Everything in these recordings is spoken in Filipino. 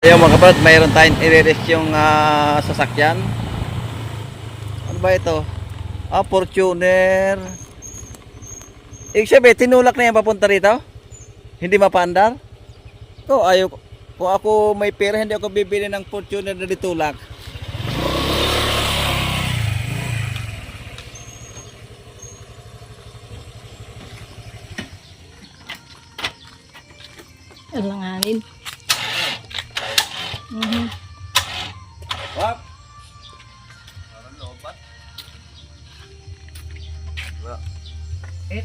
Ayun mga kapatid, mayroon tayong i-rest yung sasakyan. Ano ba ito? Fortuner. Ibig sabihin, tinulak na yan papunta rito? Hindi mapaandar? Ito, ayaw ko. Kung ako may pera, hindi ako bibili ng Fortuner na ditulak. Alanganin. Wap! Parang lobat.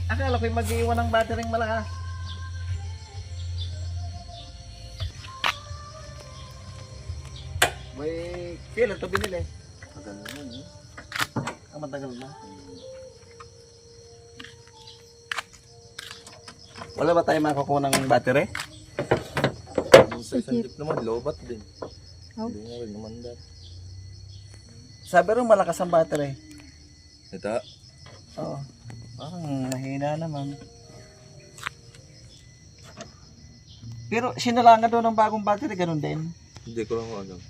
Akala ko'y mag-iwan ng battery malakas. May kailan ito binili? Matagal na yun eh. Matagal na. Wala ba tayo makakuha ng battery? Sa isang jeep naman, lobat din. Oh. Hindi nga rin naman dati. Sabi rin malakas ang battery. Ito? Oo. Parang mahina naman. Pero sinalanga doon ng bagong battery, ganun din. Hindi ko lang alam.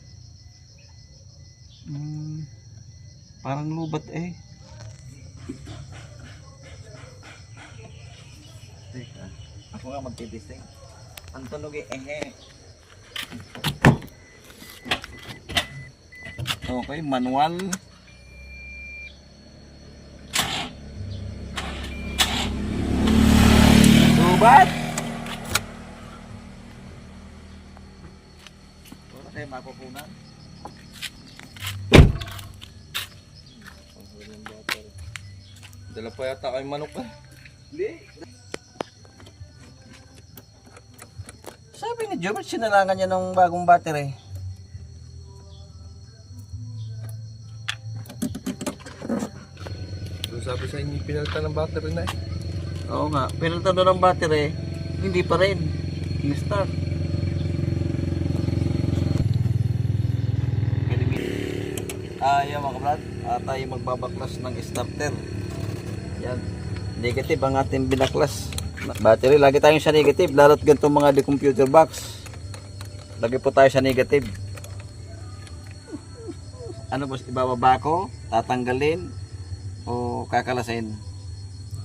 Parang lubat eh. Teka, ako nga magtitesting. Ang tunog eh. Okay, manual. Lubat! Wala tayo makukunan. Dala pa yata kay manok eh. Hindi. Sabi ni Jobert, sinalangan niya ng bagong battery. Doon sabi sa inyo, pinalitan ng battery na eh. Oo nga, pero ito ng battery, hindi pa rin. Start. Yan mga kabrad, tayo magbabaklas ng starter. Yan, negative ang ating binaklas. Battery, lagi tayong sa negative, lalo't ganitong mga decomputer box. Lagi po tayo sa negative. Ano boss, ibababa ko, tatanggalin, o kakalasin?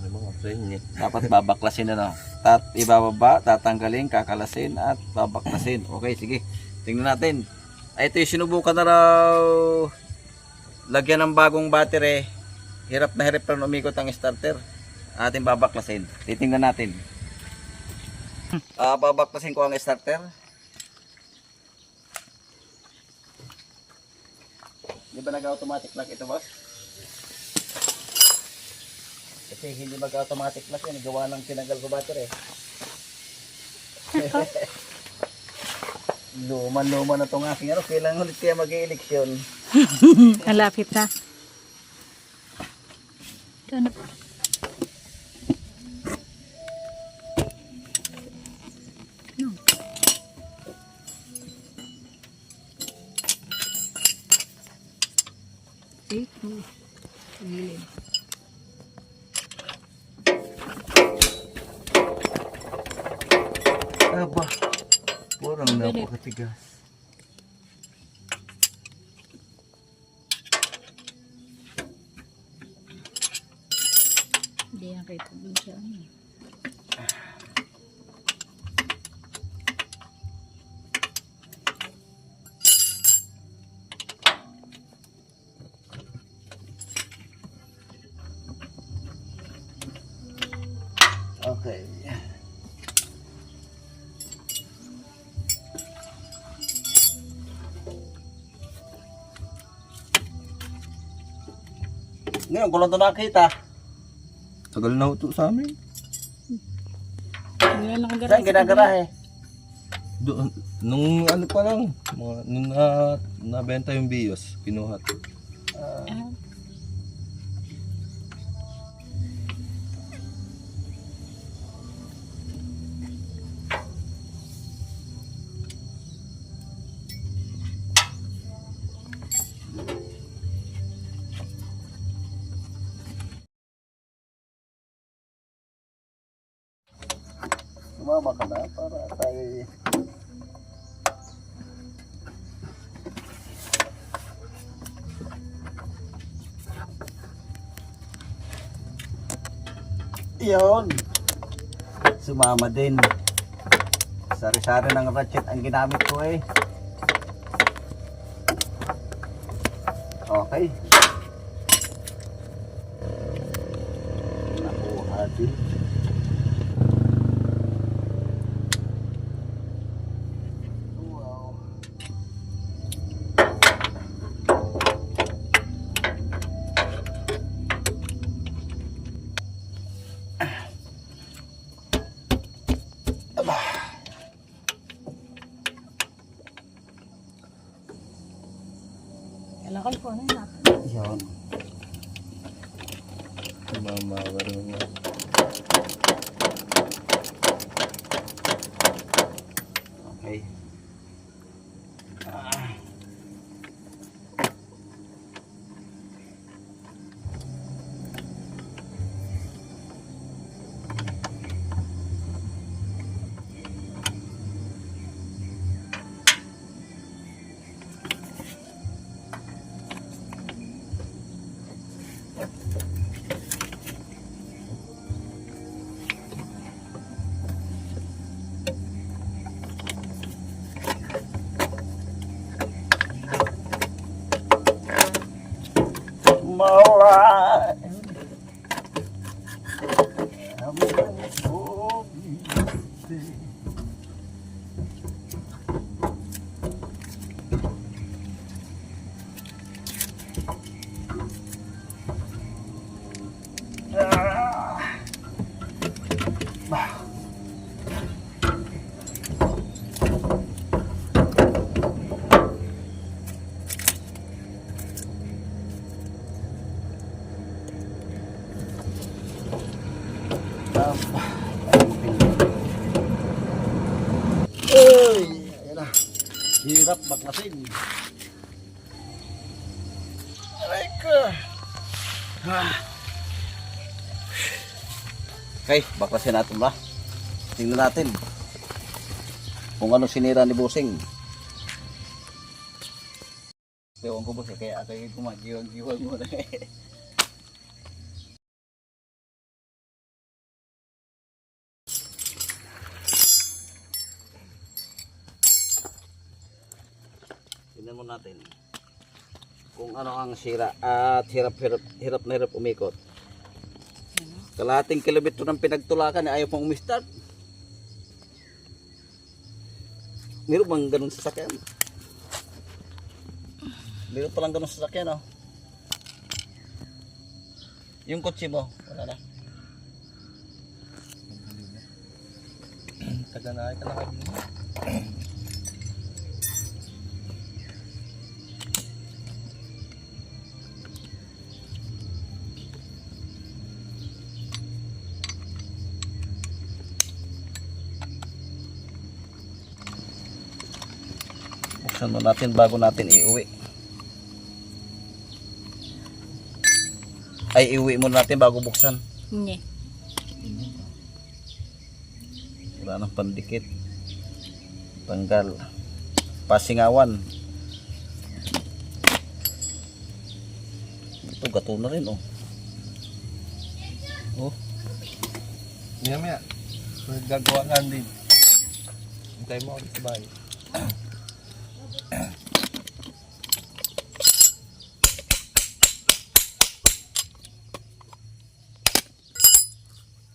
Ay mga sa inyo. Dapat babaklasin na, no? Ibababa, tatanggalin, kakalasin, at babaklasin. Okay, sige. Tingnan natin. Ito yung sinubukan na raw lagyan ng bagong battery. Hirap na hirap na umikot ang starter. Ating babaklasin. Titingnan natin. Babaklasin ko ang starter. Di ba nag-automatic lock ito, boss? Kasi hindi mag-automatic lock yan. Gawa ng tinanggal ko battery. Luman-luman na itong aking ano. Kailangan ulit kaya mag-i-eleksyon. Malapit na. Ito na. Gilid. Aba, parang napakatigas. Hindi yan kayo tubig siya. Okay. Ngayon, ko lang ito nakita. Tagal na ito sa amin. Hindi na nakagarahe. Saan ginagarahe? Doon, nung ano pa lang, nung nabenta yung BIOS, kinuha. Ah, Sumama ka na para tayo Yun. Sumama din. Sari-sari ng ratchet ang ginamit ko eh. Okay. Nakuha din. Wow. Kalakal ko na yun. Yun. Mamawaro mo. Okay. Alright. Ayan na. Hirap baklasin. Aray ko. Okay, baklasin natin ba? Tingnan natin kung ano sinira ni Busing. Ewan ko ba kaya kayo kumagiwag-giwag mo na eh. Tingnan mo natin kung ano ang sira at hirap na hirap umikot. Kalahating kilometro ng pinagtulakan ayaw pang umistart. Meron bang ganun sa sasakyan? Meron palang ganun sa sasakyan, oh. Yung kotse mo, wala na. Taga na ka na kabili. Buksan mo natin bago natin iuwi. Ay, iuwi mo natin bago buksan. Hindi. Wala nang pandikit. Tanggal. Pasingawan. Ito, gato na rin, oh. Oh. Maya. Gagawa nga din. Hintay mo ako sa bahay.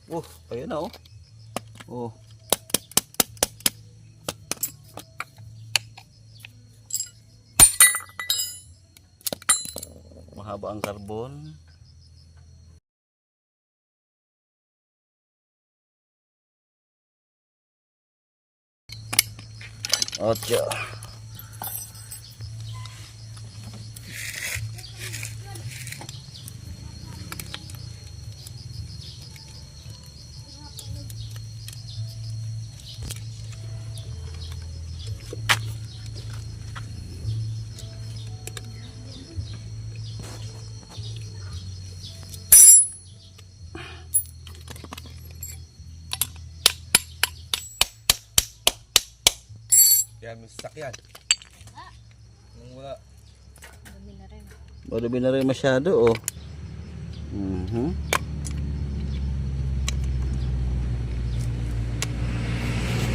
Oh, ayun na, oh. Oh. Mahaba ang karbon. Ocho. Kaya may sasakyan. Nung wala. Dami na rin. Madumi na rin masyado, oh.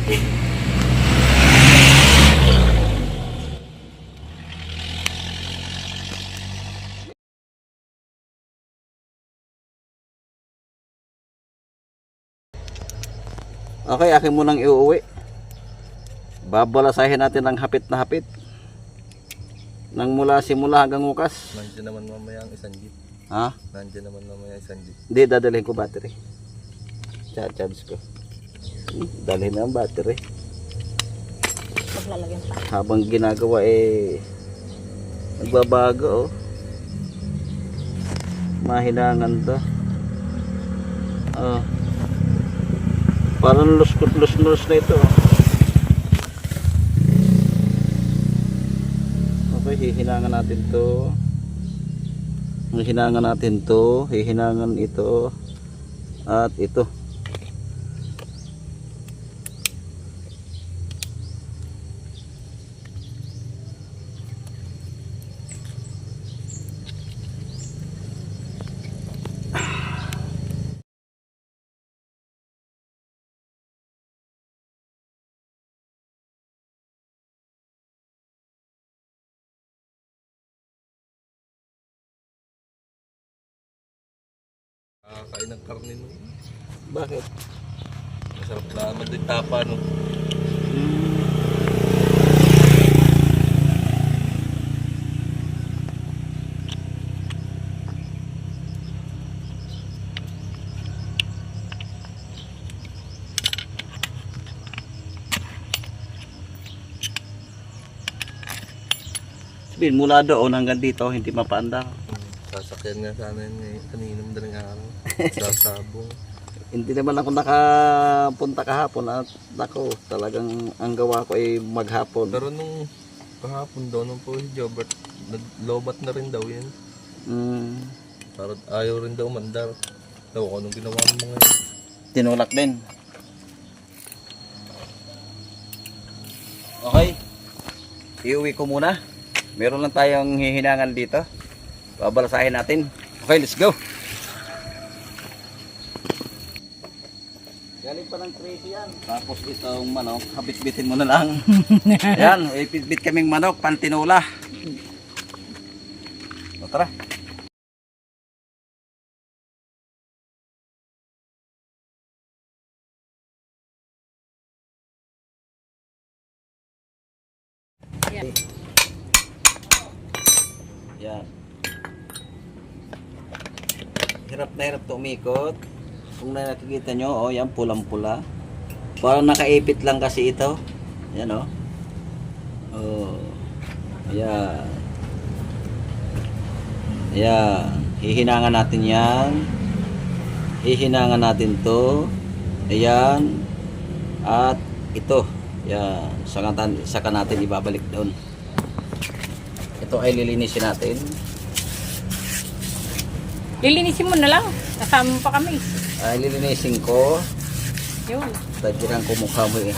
Okay, akin munang iuwi. Babalasahin natin ng hapit na hapit. Nang mula simula hanggang ukas. Nandiyan naman mamaya ang isang jeep. Ha? Nandiyan naman mamaya ang isang jeep. Hindi, dadalhin ko battery. Charge ko. Dalhin na ang battery. Paglalagyan pa. Habang ginagawa nagbabago mahinangan to. Parang luskot-lus na ito. Okay, hihinangan natin to. Hihinangan natin to, hihinangan ito at ito. Kain ng karne no. Bakit? Masarap naman din tapa no. Sabihin mula doon hanggang dito hindi mapaandar. Sasakyan nga sana yun ngayon. Kanina madaling araw. Sasabong. Hindi naman ako nakapunta kahapon at ako talagang ang gawa ko ay maghapon. Pero nung kahapon daw nung po si Jobert, naglobat na rin daw yun. Parang ayaw rin daw mandar. Daw ko anong ginawa mo ngayon. Tinulak din. Okay. Iuwi ko muna. Meron lang tayong hihinangan dito. Babalasahin natin. Okay, let's go. Galing pa ng crazy yan. Tapos itong manok, habit-bitin mo na lang. Yan, ipit-bit kaming manok, pantinula. O, tara. Yan. Yan. Hirap na hirap to umikot. Kung nakikita nyo, yan pulang-pula. Parang nakaipit lang kasi ito. Yan Ayan. Ayan. Hihinangan natin yan. Hihinangan natin to. Ayan. At ito. Yan. Saka natin ibabalik doon. Ito ay lilinisin natin. Lilinisin mo na lang. Kasama mo pa kami. Ay lilinisin ko. Yun. Tadyan ko mukha mo eh.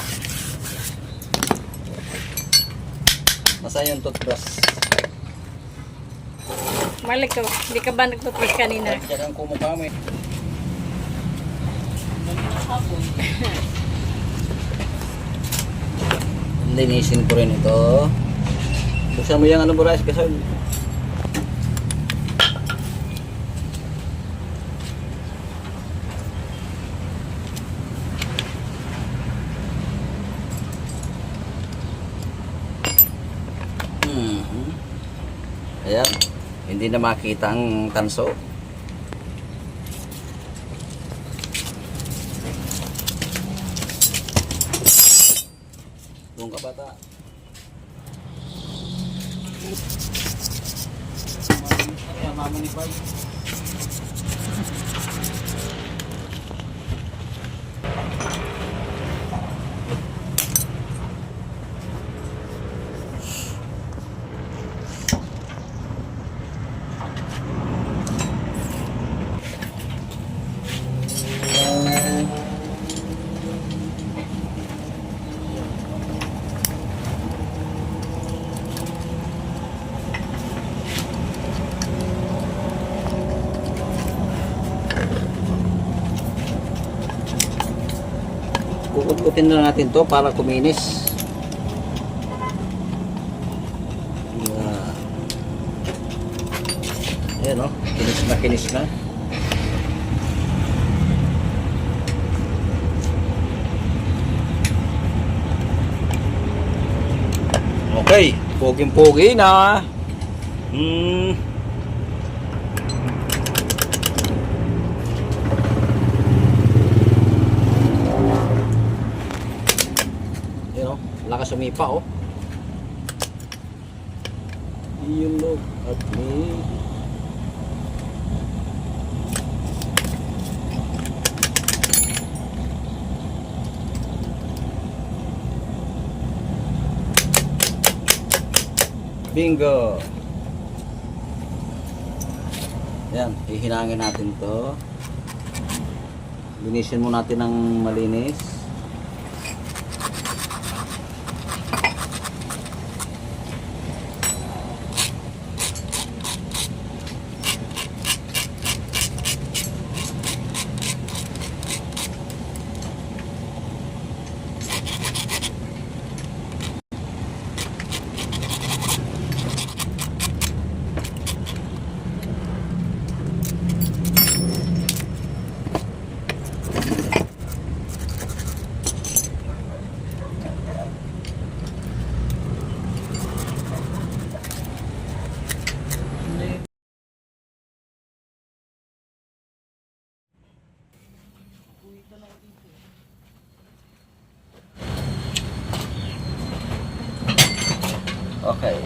Nasaan yung toothbrush? Malik ko. Hindi ka ba nagtutbrush kanina? Tadyan ko mukha mo eh. Linisin ko rin ito. Buksan mo yung ano buras kasi ayan, hindi na makita ang tanso. Doon ka bata. Ayan, mama ni Pai. Kukut-kutin na natin to para kuminis. Ayan o, kinis na. Okay, poging-pogi na. Ayan o, lakas sumipa o. You look at me. Bingo! Yan, hihinangin natin to. Linisin mo natin ng malinis. Okay.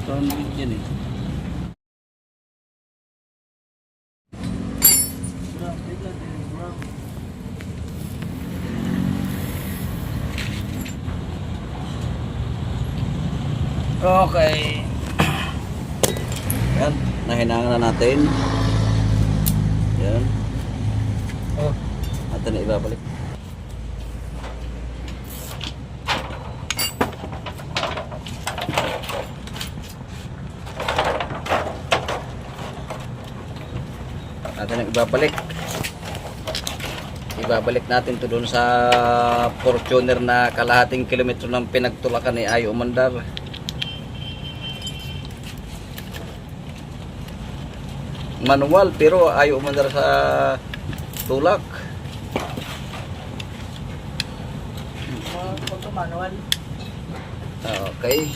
Brown yan eh. Okay. Yan, nahinangan na natin. Yan. Oh. Natin na ibabalik. Natin ang ibabalik. Ibabalik natin to doon sa Fortuner na kalahating kilometro ng pinagtulakan ni Ayo Umandar. Manual pero Ayo Umandar sa tulak. Manual. Okay.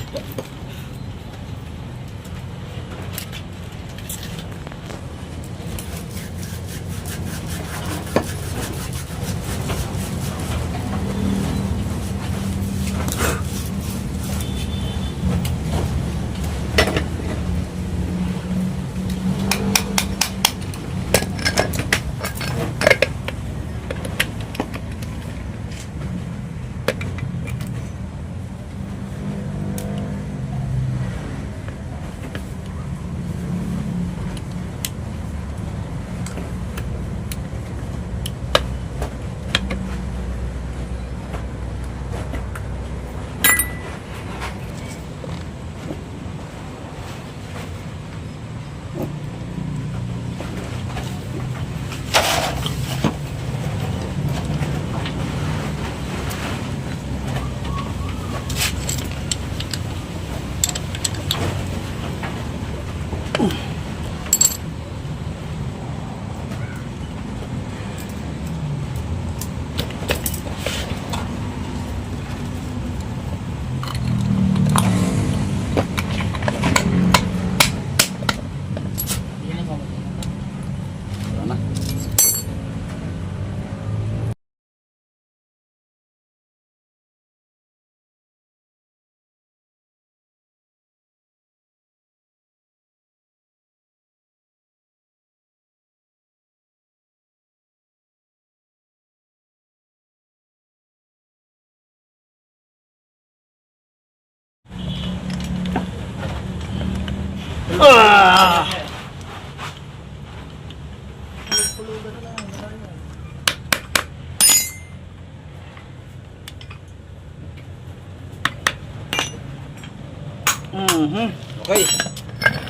Okay.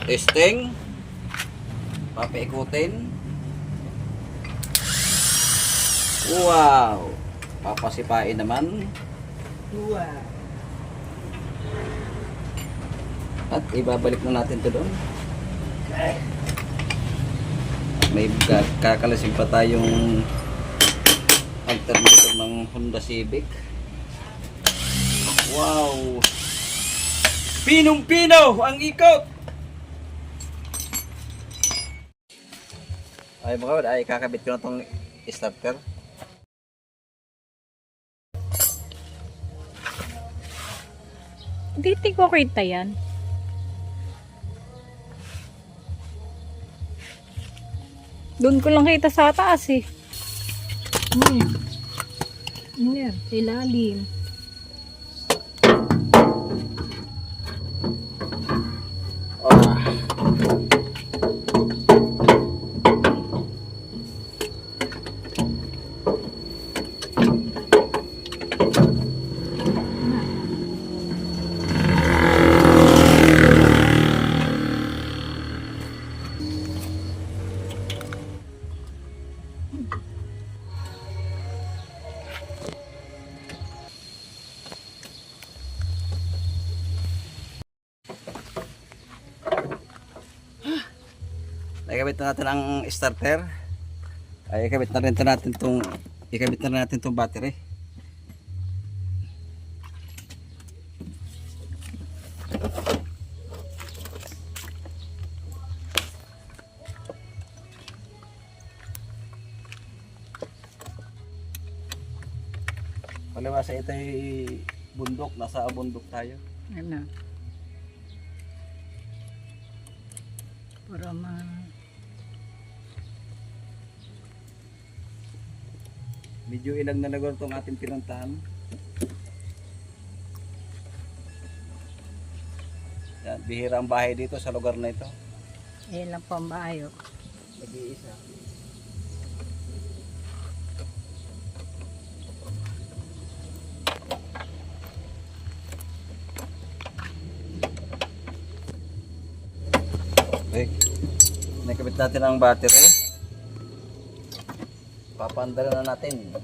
Testing. Papaikutin. Wow. Papasipain naman. Wow. At ibabalik na natin to doon. May kakalasing pa tayong alternator ng Honda Civic. Wow. Pinong-pino ang ikot. Ay mga kapatid, ay kakabit ko na tong starter. Hindi ko kita yan. Doon ko lang kita sa taas eh. Yan, sa ilalim. Ikabit na natin ang starter. Ay ikabit na rin natin tong battery. Palibasa ito ay bundok, nasa bundok tayo. Ano? Para Medyo ilang na nagawin itong ating pinuntahan. Yan, bihira ang bahay dito sa lugar na ito. Ayan lang po ang bahay. Oh. Nag-iisa. Okay. Nakabit natin ang battery. Papaandar na natin.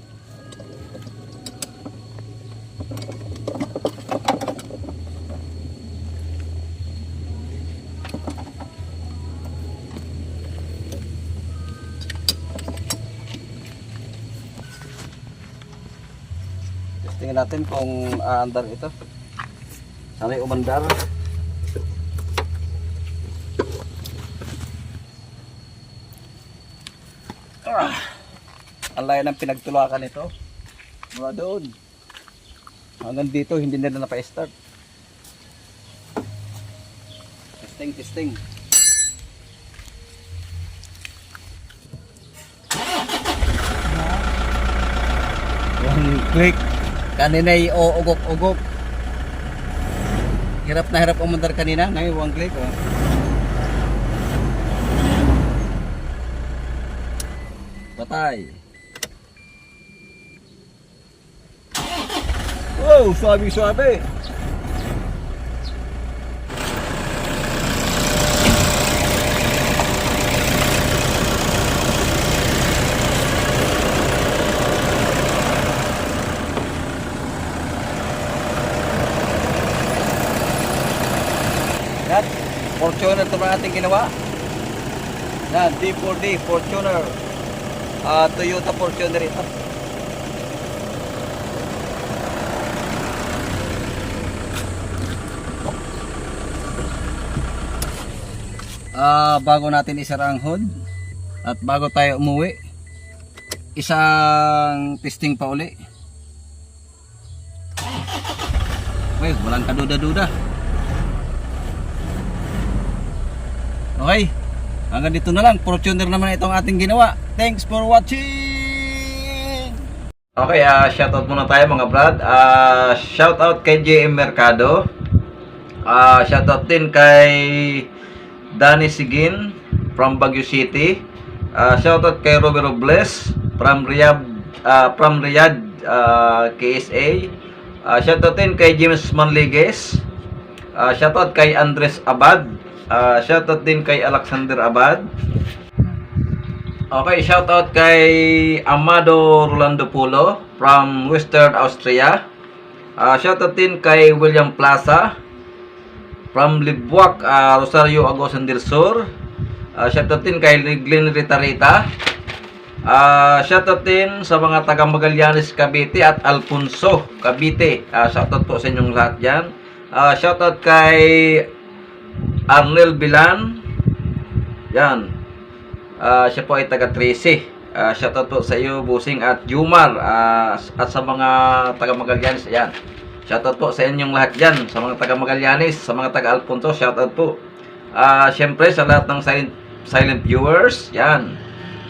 Testingin natin kung aandar ito. Sana'y umandar. Ang layo ng pinagtulakan ito mula doon hanggang dito, hindi nila napa-start. Testing. One click. Kanina'y ugok-ugok. Hirap na hirap umandar kanina. Ngayon one click. Oh. Patay. Wow, suabe-suabe. Yan, Fortuner ito na ating ginawa. Yan, D4D, Fortuner. Toyota Fortuner ito. Bago natin isara ang hood at bago tayo umuwi, isang testing pa uli. Okay, walang kaduda-duda. Okay, hanggang dito na lang. Fortuner naman itong ating ginawa. Thanks for watching. Okay, shoutout muna tayo mga brad. Shoutout kay JM Mercado. Shoutout din kay Danny Sigin from Baguio City. Shoutout kay Robert Robles from Riyadh, KSA. Shoutout din kay James Manligues. Shoutout kay Andres Abad. Shoutout din kay Alexander Abad. Okay, shoutout kay Amado Rolando Pulo from Western Austria. Shoutout din kay William Plaza from Libuac, Rosario Agosan del Sur. Shoutout din kay Glenn Ritarita. Shoutout din sa mga taga Magallanes, Cavite at Alfonso, Cavite. Shoutout po sa inyong lahat dyan. Shoutout kay Arnel Bilan. Yan. Siya po ay taga Tracy. Shoutout po sa iyo, Busing at Jumar, at sa mga taga Magallanes. Yan. Shoutout po sa inyong lahat dyan, sa mga taga Magallanes, sa mga taga Alfonso. Shoutout po. Siyempre sa lahat ng silent viewers. Yan.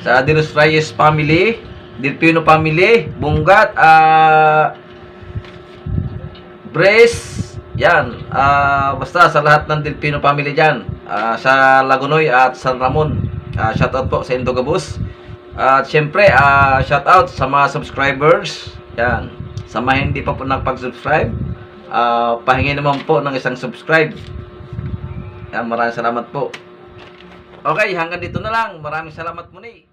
Sa Dilos Reyes family, Delpino family, Bungat, Brace. Yan. Basta sa lahat ng Delpino family dyan, sa Lagunoy at San Ramon. Shoutout po sa Indogabus. At syempre, shoutout sa mga subscribers. Yan. Sa mga hindi pa po nagpag-subscribe, pahingi naman po ng isang subscribe. Yan, maraming salamat po. Okay, hanggang dito na lang. Maraming salamat muli.